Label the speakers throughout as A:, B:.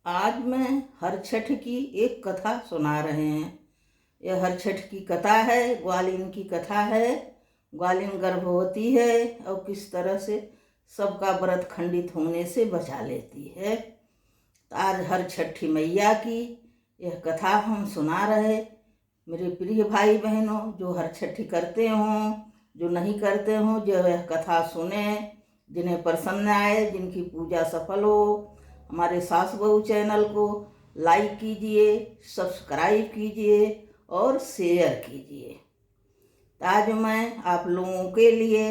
A: आज मैं हर छठ की एक कथा सुना रहे हैं। यह हर छठ की कथा है, ग्वालिन की कथा है। ग्वालिन गर्भवती है और किस तरह से सबका व्रत खंडित होने से बचा लेती है। तो आज हर छठी मैया की यह कथा हम सुना रहे। मेरे प्रिय भाई बहनों, जो हर छठी करते हों, जो नहीं करते हों, जो यह कथा सुने, जिन्हें प्रसन्न आए, जिनकी पूजा सफल हो, हमारे सास बहू चैनल को लाइक कीजिए, सब्सक्राइब कीजिए और शेयर कीजिए। आज मैं आप लोगों के लिए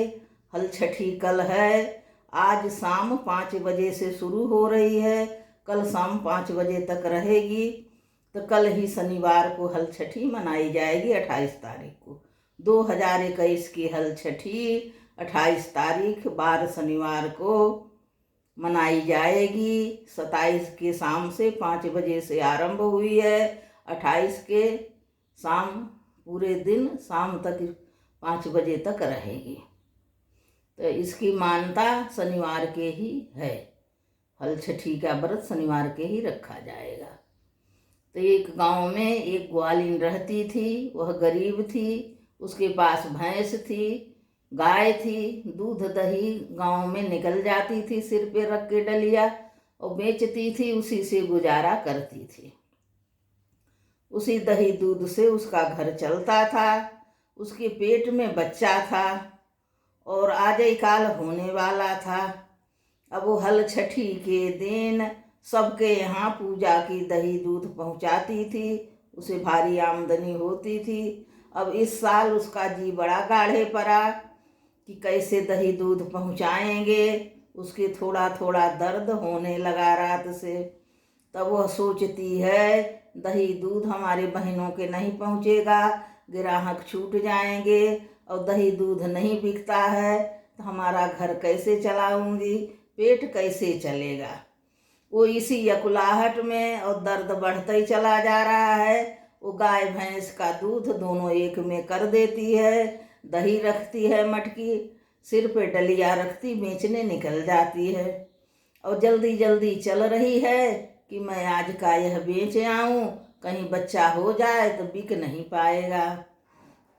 A: हल छठी कल है। आज शाम 5 बजे से शुरू हो रही है, कल शाम 5 बजे तक रहेगी। तो कल ही शनिवार को हल छठी मनाई जाएगी 28 तारीख को। 2021 की हल छठी 28 तारीख बार शनिवार को मनाई जाएगी। 27 के शाम से 5 बजे से आरंभ हुई है। 28 के शाम पूरे दिन शाम तक 5 बजे तक रहेगी। तो इसकी मान्यता शनिवार के ही है। हल छठी का व्रत शनिवार के ही रखा जाएगा। तो एक गांव में एक ग्वालिन रहती थी। वह गरीब थी। उसके पास भैंस थी, गाय थी। दूध दही गांव में निकल जाती थी, सिर पे रख के डलिया, और बेचती थी। उसी से गुजारा करती थी। उसी दही दूध से उसका घर चलता था। उसके पेट में बच्चा था और आजई काल होने वाला था। अब वो हल छठी के दिन सबके यहाँ पूजा की दही दूध पहुँचाती थी। उसे भारी आमदनी होती थी। अब इस साल उसका जी बड़ा गाढ़े पड़ा कि कैसे दही दूध पहुँचाएंगे। उसके थोड़ा थोड़ा दर्द होने लगा रात से। तब वह सोचती है, दही दूध हमारे बहनों के नहीं पहुँचेगा, ग्राहक छूट जाएंगे, और दही दूध नहीं बिकता है तो हमारा घर कैसे चलाऊंगी, पेट कैसे चलेगा। वो इसी अकुलाहट में और दर्द बढ़ता ही चला जा रहा है। वो गाय भैंस का दूध दोनों एक में कर देती है। दही रखती है मटकी, सिर पे डलिया रखती, बेचने निकल जाती है। और जल्दी जल्दी चल रही है कि मैं आज का यह बेच आऊँ, कहीं बच्चा हो जाए तो बिक नहीं पाएगा।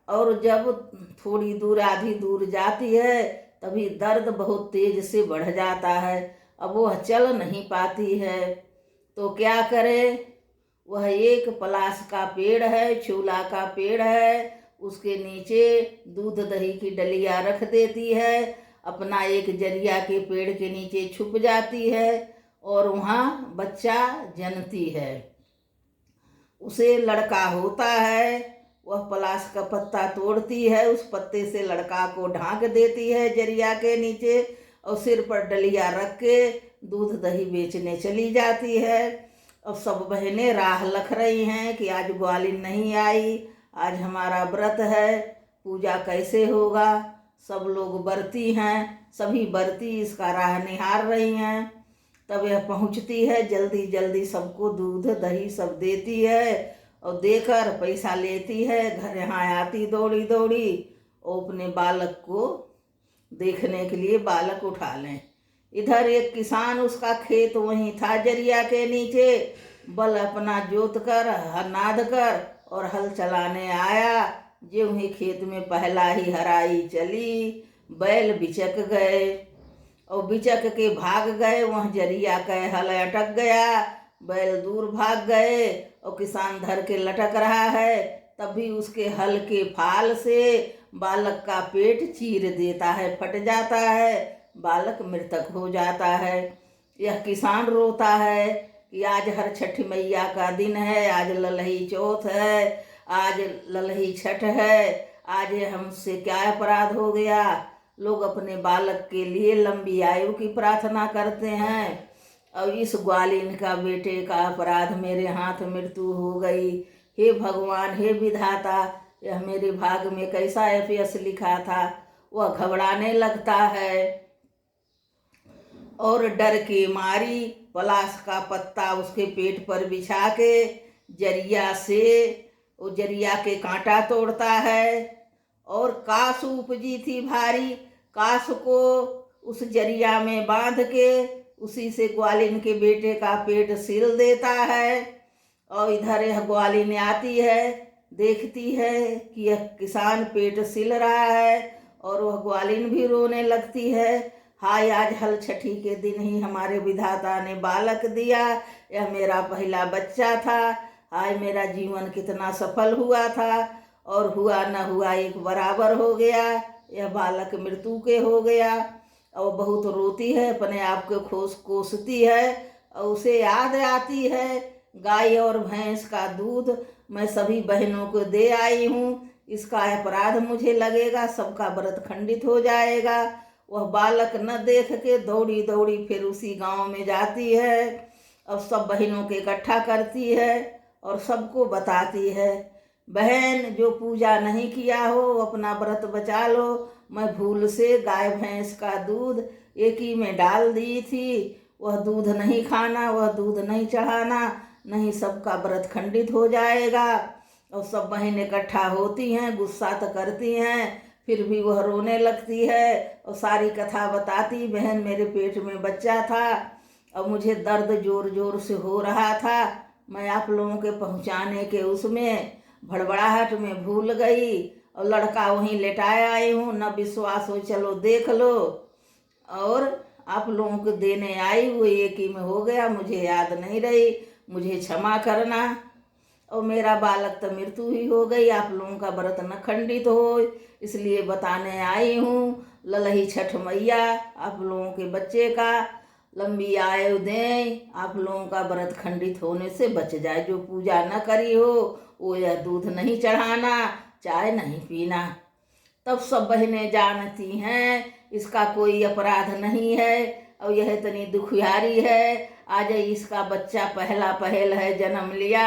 A: और जब थोड़ी दूर, आधी दूर जाती है, तभी दर्द बहुत तेज से बढ़ जाता है। अब वह चल नहीं पाती है तो क्या करे। वह एक पलास का पेड़ है, चूला का पेड़ है, उसके नीचे दूध दही की डलिया रख देती है। अपना एक जरिया के पेड़ के नीचे छुप जाती है और वहाँ बच्चा जनती है। उसे लड़का होता है। वह पलास का पत्ता तोड़ती है, उस पत्ते से लड़का को ढांक देती है जरिया के नीचे, और सिर पर डलिया रख के दूध दही बेचने चली जाती है। और सब बहनें राह लख रही हैं कि आज ग्वालिन नहीं आई, आज हमारा व्रत है, पूजा कैसे होगा। सब लोग बरती हैं, सभी बरती इसका राह निहार रही हैं। तब यह पहुंचती है, जल्दी जल्दी सबको दूध दही सब देती है, और देकर पैसा लेती है। घर यहाँ आती दौड़ी दौड़ी, और अपने बालक को देखने के लिए बालक उठा लें। इधर एक किसान, उसका खेत वहीं था जरिया के नीचे, बल अपना जोत कर नाद कर और हल चलाने आया। जो ही खेत में पहला ही हराई चली, बैल बिचक गए और बिचक के भाग गए। वह जरिया का हल अटक गया, बैल दूर भाग गए और किसान धर के लटक रहा है। तभी उसके हल के फाल से बालक का पेट चीर देता है, फट जाता है, बालक मृतक हो जाता है। यह किसान रोता है कि आज हर छठ मैया का दिन है, आज ललही चौथ है, आज ललही छठ है, आज हमसे क्या अपराध हो गया। लोग अपने बालक के लिए लंबी आयु की प्रार्थना करते हैं, और इस ग्वालिन का बेटे का अपराध मेरे हाथ मृत्यु हो गई। हे भगवान, हे विधाता, यह मेरे भाग में कैसा अपयश लिखा था। वह घबराने लगता है और डर के मारी पलाश का पत्ता उसके पेट पर बिछा के जरिया से वो जरिया के कांटा तोड़ता है। और कास उपजी थी भारी, कास को उस जरिया में बांध के उसी से ग्वालिन के बेटे का पेट सिल देता है। और इधर यह ग्वालिन आती है, देखती है कि यह किसान पेट सिल रहा है और वह ग्वालिन भी रोने लगती है। हाय, आज हल छठी के दिन ही हमारे विधाता ने बालक दिया, यह मेरा पहला बच्चा था। हाय, मेरा जीवन कितना सफल हुआ था और हुआ न हुआ एक बराबर हो गया। यह बालक मृत्यु के हो गया। और बहुत रोती है, अपने आप को कोसती है और उसे याद आती है गाय और भैंस का दूध मैं सभी बहनों को दे आई हूँ, इसका अपराध मुझे लगेगा, सबका व्रत खंडित हो जाएगा। वह बालक न देख के दौड़ी दौड़ी फिर उसी गांव में जाती है और सब बहनों के इकट्ठा करती है और सबको बताती है, बहन जो पूजा नहीं किया हो अपना व्रत बचा लो। मैं भूल से गाय भैंस का दूध एक ही में डाल दी थी, वह दूध नहीं खाना, वह दूध नहीं चढ़ाना, नहीं सबका व्रत खंडित हो जाएगा। और सब बहन इकट्ठा होती हैं, गुस्सा तो करती हैं, फिर भी वह रोने लगती है और सारी कथा बताती, बहन मेरे पेट में बच्चा था और मुझे दर्द जोर जोर से हो रहा था, मैं आप लोगों के पहुंचाने के उसमें भड़बड़ाहट में भूल गई और लड़का वहीं लेटाया आई हूँ, न विश्वास हो चलो देख लो और आप लोगों को देने आई, वो एक ही में हो गया, मुझे याद नहीं रही, मुझे क्षमा करना। और मेरा बालक तो मृत्यु ही हो गई, आप लोगों का व्रत न खंडित हो, इसलिए बताने आई हूँ। ललही छठ मैया आप लोगों के बच्चे का लंबी आयु दें, आप लोगों का व्रत खंडित होने से बच जाए। जो पूजा न करी हो वो यह दूध नहीं चढ़ाना, चाय नहीं पीना। तब सब बहनें जानती हैं इसका कोई अपराध नहीं है और यह इतनी दुखियारी है, आज इसका बच्चा पहला पहल है जन्म लिया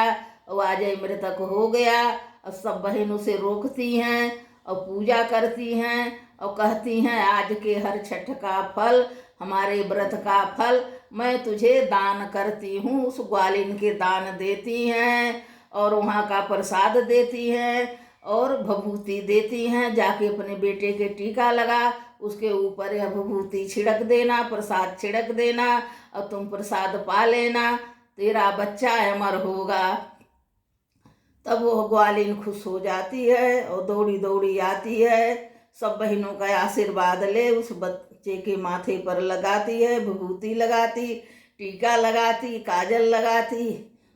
A: और आज मृतक हो गया। और सब बहन उसे रोकती हैं और पूजा करती हैं और कहती हैं, आज के हर छठ का फल, हमारे व्रत का फल मैं तुझे दान करती हूँ। उस ग्वालिन के दान देती हैं और वहाँ का प्रसाद देती हैं और भभूति देती हैं, जाके अपने बेटे के टीका लगा, उसके ऊपर यह भभूति छिड़क देना, प्रसाद छिड़क देना और तुम प्रसाद पा लेना, तेरा बच्चा अमर होगा। तब वो ग्वालिन खुश हो जाती है और दौड़ी दौड़ी आती है, सब बहनों का आशीर्वाद ले उस बच्चे के माथे पर लगाती है, भभूति लगाती, टीका लगाती, काजल लगाती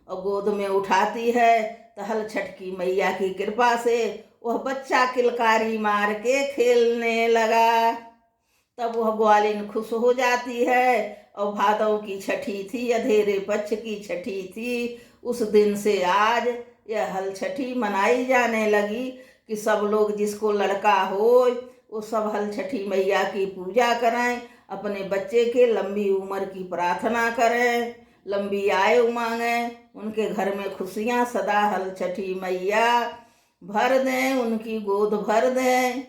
A: और गोद में उठाती है। तो हल छठ की मैया की कृपा से वह बच्चा किलकारी मार के खेलने लगा। तब वह ग्वालिन खुश हो जाती है। और भादव की छठी थी, अधेरे पक्ष की छठी थी। उस दिन से आज यह हल छठी मनाई जाने लगी कि सब लोग जिसको लड़का हो वो सब हल छठी मैया की पूजा करें, अपने बच्चे के लंबी उम्र की प्रार्थना करें, लंबी आयु मांगें, उनके घर में खुशियां सदा हल छठी मैया भर दें, उनकी गोद भर दें।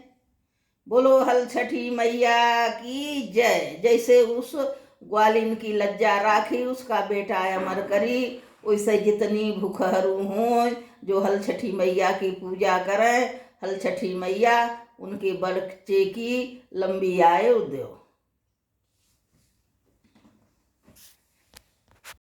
A: बोलो हल छठी मैया की जय। जैसे उस ग्वालिन की लज्जा राखी, उसका बेटा अमर करी, वैसे जितनी भूखहरू हों जो हल छठी मैया की पूजा करें, हल छठी मैया उनके बच्चे की लंबी आयु दो।